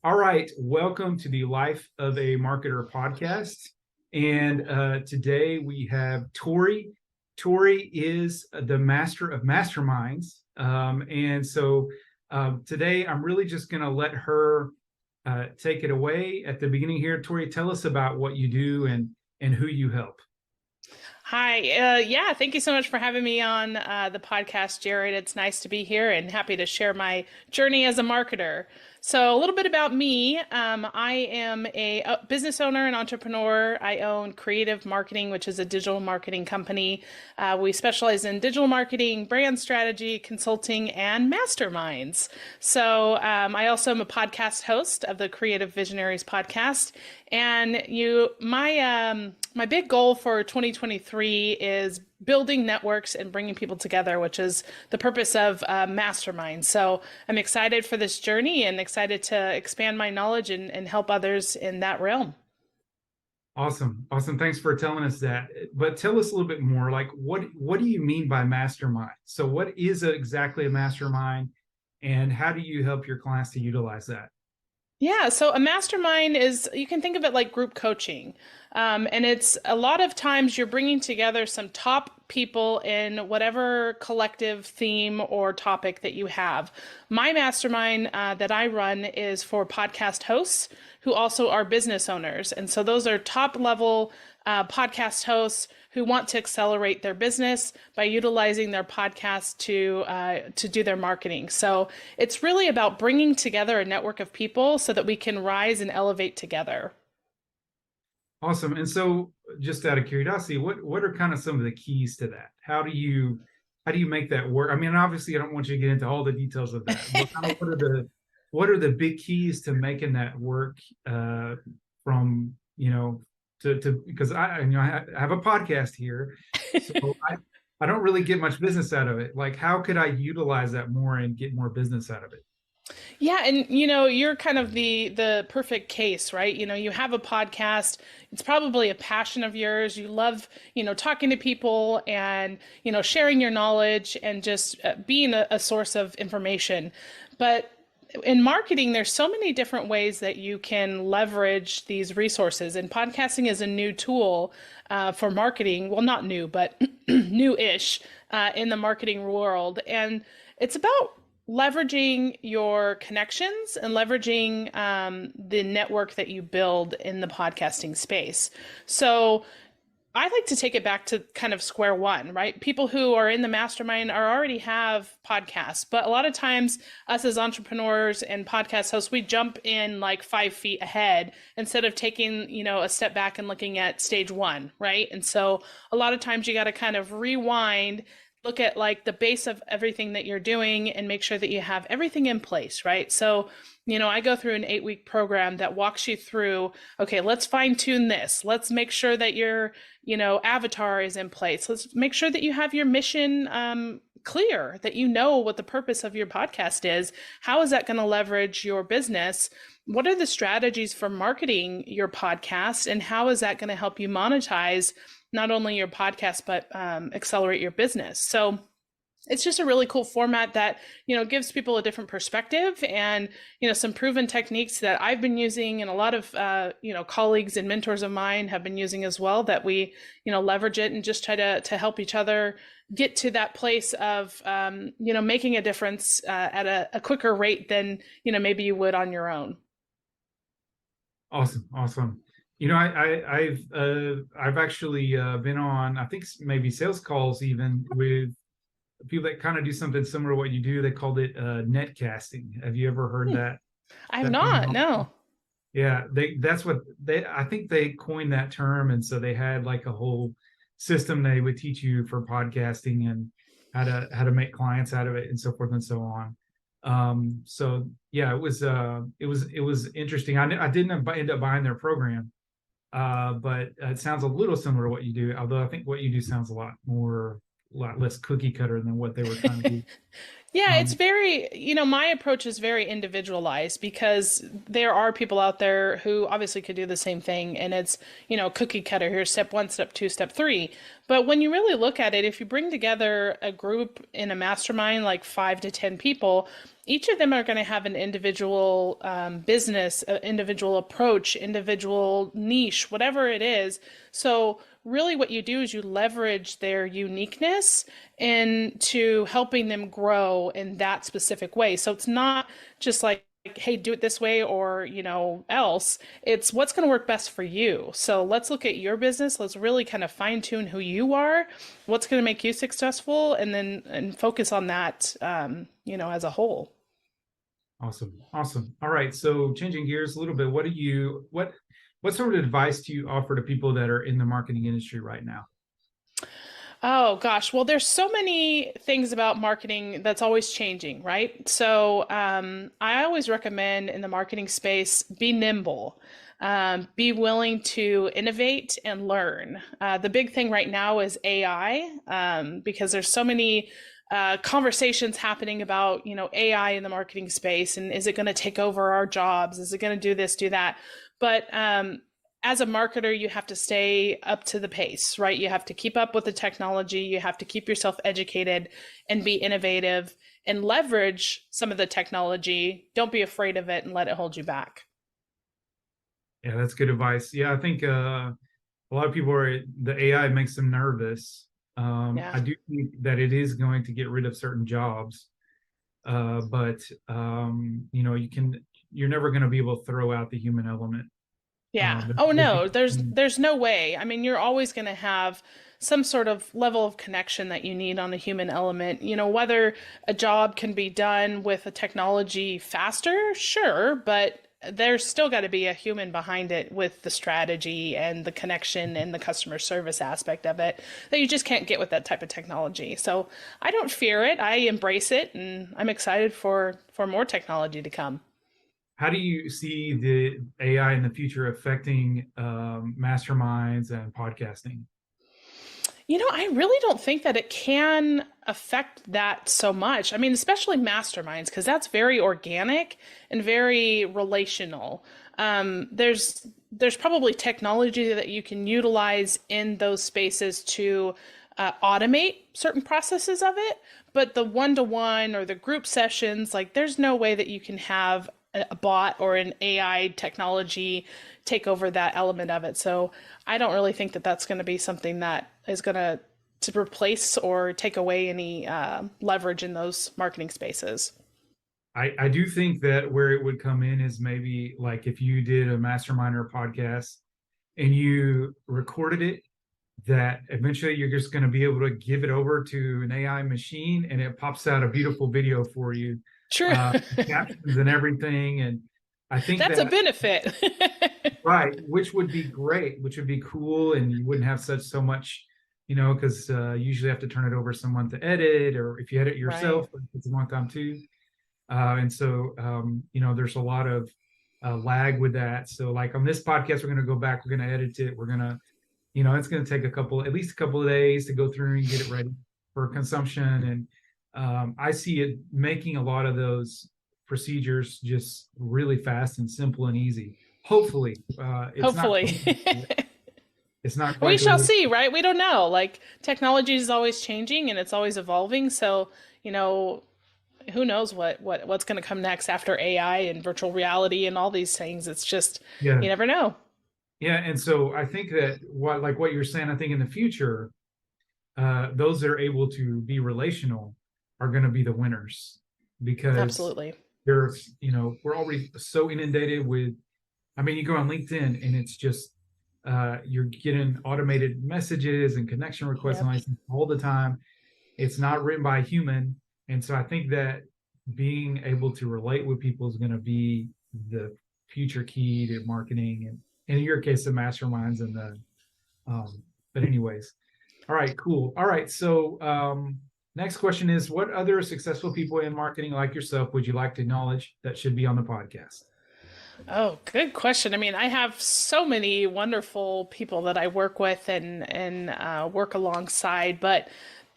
All right, welcome to the Life of a Marketer podcast. And today we have Tori. Tori is the master of masterminds. And so today I'm really just going to let her take it away at the beginning here. Tori, tell us about what you do and who you help. Hi. Yeah, thank you so much for having me on the podcast, Jared. It's nice to be here and happy to share my journey as a marketer. So, a little bit about me. I am a business owner and entrepreneur. I own Creative Marketing, which is a digital marketing company. We specialize in digital marketing, brand strategy, consulting, and masterminds. So, I also am a podcast host of the Creative Visionaries podcast. And my big goal for 2023 is building networks and bringing people together, which is the purpose of Mastermind. So I'm excited for this journey and excited to expand my knowledge and help others in that realm. Awesome. Awesome. Thanks for telling us that. But tell us a little bit more, like what do you mean by mastermind? So what is exactly a mastermind, and how do you help your clients to utilize that? Yeah, so a mastermind is, you can think of it like group coaching. And it's a lot of times you're bringing together some top people in whatever collective theme or topic that you have. My mastermind that I run is for podcast hosts who also are business owners. And so those are top level podcast hosts who want to accelerate their business by utilizing their podcast to do their marketing. So it's really about bringing together a network of people so that we can rise and elevate together. Awesome. And so just out of curiosity, what are kind of some of the keys to that? How do you make that work? I mean, obviously I don't want you to get into all the details of that, but kind of what are the big keys to making that work from, to because I have a podcast here, so I don't really get much business out of it. Like, how could I utilize that more and get more business out of it? Yeah, and you're kind of the perfect case, right? You have a podcast. It's probably a passion of yours. You love, talking to people and, sharing your knowledge and just being a source of information. But in marketing, there's so many different ways that you can leverage these resources. And podcasting is a new tool for marketing. Well, not new, but new-ish in the marketing world. And it's about leveraging your connections and leveraging the network that you build in the podcasting space. So I like to take it back to kind of square one, right? People who are in the mastermind already have podcasts, but a lot of times us as entrepreneurs and podcast hosts, we jump in like 5 feet ahead instead of taking, a step back and looking at stage one, right? And so a lot of times you got to kind of rewind, look at like the base of everything that you're doing and make sure that you have everything in place, right? So, I go through an 8-week program that walks you through, okay, let's fine tune this. Let's make sure that your, avatar is in place. Let's make sure that you have your mission clear, that you know what the purpose of your podcast is. How is that going to leverage your business? What are the strategies for marketing your podcast? And how is that going to help you monetize not only your podcast, but accelerate your business? So it's just a really cool format that, gives people a different perspective and, some proven techniques that I've been using and a lot of, colleagues and mentors of mine have been using as well, that we, leverage it and just try to help each other get to that place of, making a difference at a quicker rate than, maybe you would on your own. Awesome. Awesome. I've actually been on, I think maybe sales calls even with people that kind of do something similar to what you do. They called it net casting. Have you ever heard that? I have not, no. Yeah, I think they coined that term, and so they had like a whole system they would teach you for podcasting and how to make clients out of it and so forth and so on. So yeah, it was interesting. I didn't end up buying their program, but it sounds a little similar to what you do. Although I think what you do sounds a lot less cookie cutter than what they were trying to do. Yeah, it's Um, very, my approach is very individualized because there are people out there who obviously could do the same thing and it's, cookie cutter here, step one, step two, step three. But when you really look at it, if you bring together a group in a mastermind, like 5 to 10 people, each of them are going to have an individual business, individual approach, individual niche, whatever it is. So really what you do is you leverage their uniqueness into helping them grow in that specific way. So it's not just like, hey, do it this way or, else. It's what's going to work best for you. So let's look at your business. Let's really kind of fine tune who you are, what's going to make you successful, and then and focus on that, as a whole. awesome. Awesome. All right. So changing gears a little bit, what sort of advice do you offer to people that are in the marketing industry right now? Oh gosh, well, there's so many things about marketing that's always changing, right? So I always recommend in the marketing space, be nimble, be willing to innovate and learn. The big thing right now is AI, because there's so many conversations happening about, AI in the marketing space, and is it going to take over our jobs? Is it going to do this, do that? But as a marketer, you have to stay up to the pace, right? You have to keep up with the technology. You have to keep yourself educated and be innovative and leverage some of the technology. Don't be afraid of it and let it hold you back. Yeah, that's good advice. Yeah, I think a lot of people the AI makes them nervous. Yeah. I do think that it is going to get rid of certain jobs, but you're never going to be able to throw out the human element. Yeah. There Oh will be- no, there's no way. I mean, you're always going to have some sort of level of connection that you need on the human element. Whether a job can be done with a technology faster, sure, but there's still got to be a human behind it with the strategy and the connection and the customer service aspect of it that you just can't get with that type of technology. So I don't fear it. I embrace it, and I'm excited for more technology to come. How do you see the AI in the future affecting masterminds and podcasting? I really don't think that it can affect that so much. I mean, especially masterminds, because that's very organic and very relational. There's probably technology that you can utilize in those spaces to automate certain processes of it, but the one-to-one or the group sessions, like there's no way that you can have a bot or an AI technology take over that element of it. So I don't really think that that's going to be something that is going to replace or take away any leverage in those marketing spaces. I do think that where it would come in is maybe like if you did a mastermind or a podcast and you recorded it, that eventually you're just going to be able to give it over to an AI machine and it pops out a beautiful video for you, True. captions and everything. And I think That's a that, benefit. right, which would be great, which would be cool. And you wouldn't have so much, because you usually have to turn it over to someone to edit, or if you edit Right. yourself, it's a long time too. And so, there's a lot of lag with that. So, like on this podcast, we're going to go back, we're going to edit it, we're going to, it's going to take at least a couple of days to go through and get it ready for consumption. And I see it making a lot of those procedures just really fast and simple and easy. Hopefully, Hopefully. it's not We quite the shall way. see, right? We don't know. Like technology is always changing and it's always evolving. So, who knows what's going to come next after AI and virtual reality and all these things. It's just Yeah, you never know. yeah. And so I think that what you're saying, I think in the future, those that are able to be relational are going to be the winners because Absolutely. we're already so inundated with, I mean, you go on LinkedIn and it's just, you're getting automated messages and connection requests and Yep. all the time. It's not written by a human. And so I think that being able to relate with people is going to be the future key to marketing. And in your case, the masterminds and but anyways, all right, cool. All right. So, next question is, what other successful people in marketing like yourself would you like to acknowledge that should be on the podcast? Oh, good question. I mean, I have so many wonderful people that I work with and work alongside, but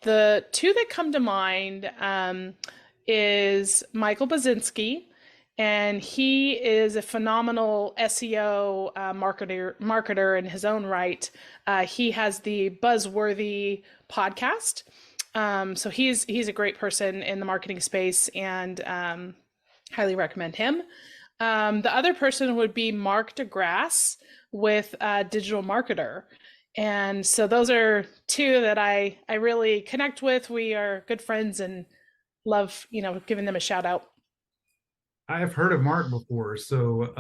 the two that come to mind, is Michael Basinski, and he is a phenomenal SEO marketer in his own right. He has the Buzzworthy podcast. So he's a great person in the marketing space, and highly recommend him. The other person would be Mark DeGrasse with Digital Marketer. And so those are two that I really connect with. We are good friends and love, giving them a shout out. I've heard of Mark before, so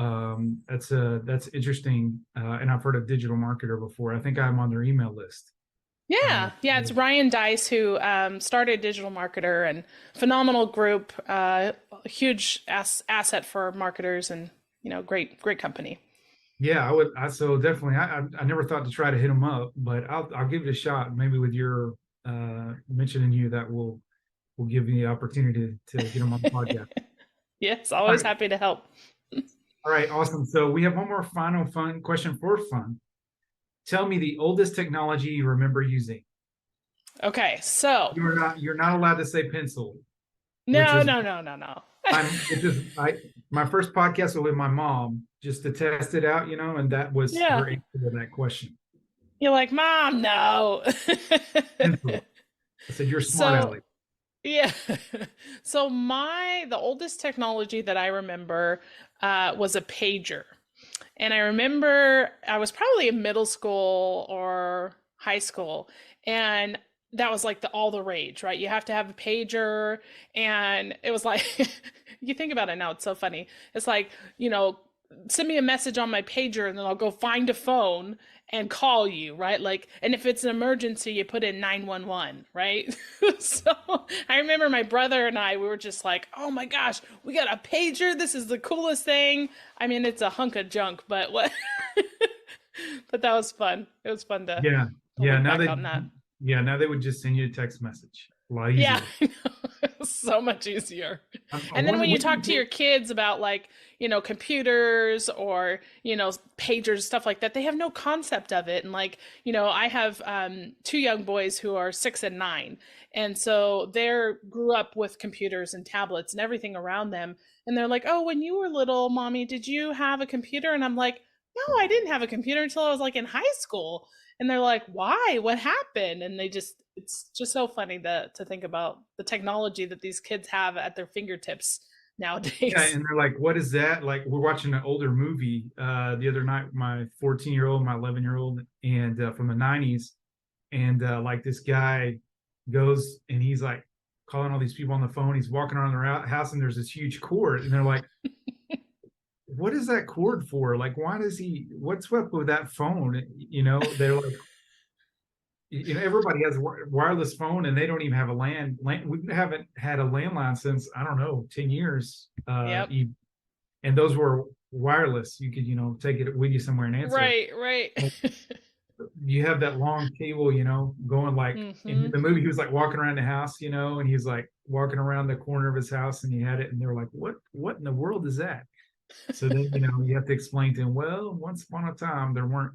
that's interesting. And I've heard of Digital Marketer before. I think I'm on their email list. Yeah, it's Ryan Dice who started Digital Marketer, and phenomenal group, huge asset for marketers, and great company. Yeah, so definitely. I never thought to try to hit him up, but I'll give it a shot. Maybe with your mentioning you, that will give me the opportunity to get him on the podcast. Yes, always happy to help. All right, awesome. So we have one more final fun question for fun. Tell me the oldest technology you remember using. Okay, so you're not allowed to say pencil. No. My first podcast was with my mom just to test it out, and that was her answer to that question. You're like, Mom, no. Pencil. I said, you're smart, Alex. Yeah. So the oldest technology that I remember was a pager. And I remember I was probably in middle school or high school, and that was like all the rage, right? You have to have a pager, and it was like, you think about it now, it's so funny. It's like, send me a message on my pager, and then I'll go find a phone and call you, right? Like, and if it's an emergency, you put in 911, right? So I remember my brother and we were just like, oh my gosh, we got a pager. This is the coolest thing. I mean, it's a hunk of junk, but what? But that was fun. It was fun to now they would just send you a text message. A lot easier. Yeah, so much easier. And then when you talk to your kids about computers or, pagers, stuff like that, they have no concept of it. And I have two young boys who are 6 and 9. And so grew up with computers and tablets and everything around them. And they're like, oh, when you were little, Mommy, did you have a computer? And I'm like, no, I didn't have a computer until I was in high school. And they're like, why? What happened? And it's just so funny to think about the technology that these kids have at their fingertips nowadays. Yeah, and they're like, what is that? Like, we're watching an older movie the other night, my 14-year-old, my 11-year-old, and from the 90s. And this guy goes and he's like calling all these people on the phone. He's walking around their house and there's this huge cord. And they're like, what is that cord for? Like, what's up with that phone? They're like, everybody has a wireless phone and they don't even have a land. We haven't had a landline since, I don't know, 10 years. Yep. And those were wireless. You could, take it with you somewhere and answer. Right. You have that long cable, going in the movie, he was walking around the house, and he's walking around the corner of his house and he had it. And they were like, what in the world is that? So then, you have to explain to him, well, once upon a time, there weren't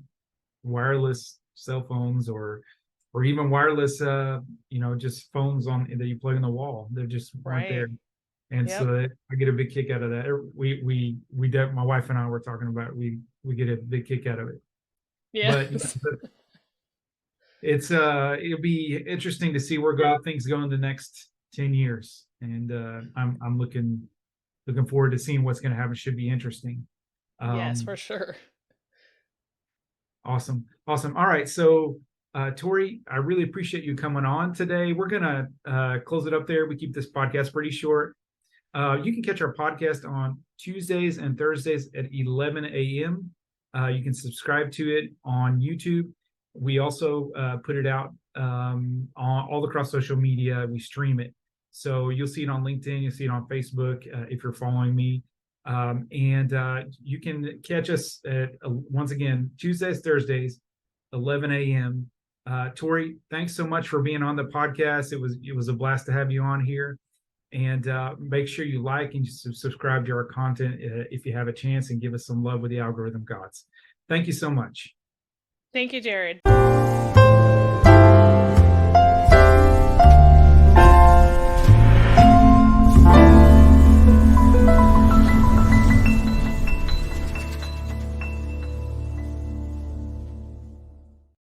wireless cell phones or even wireless, just phones that you plug in the wall. They're just weren't there. And so I get a big kick out of that. My wife and I were talking about, we get a big kick out of it. Yeah. But it'll be interesting to see where things go in the next 10 years. And I'm looking forward to seeing what's going to happen. Should be interesting. Yes, for sure. Awesome. All right. So, Tori, I really appreciate you coming on today. We're going to close it up there. We keep this podcast pretty short. You can catch our podcast on Tuesdays and Thursdays at 11 a.m. You can subscribe to it on YouTube. We also put it out on all across social media. We stream it. So you'll see it on LinkedIn. You'll see it on Facebook if you're following me. And you can catch us at, once again, Tuesdays, Thursdays, 11 a.m. Tori, thanks so much for being on the podcast. It was a blast to have you on here. And make sure you like and subscribe to our content if you have a chance, and give us some love with the algorithm gods. Thank you so much. Thank you, Jared.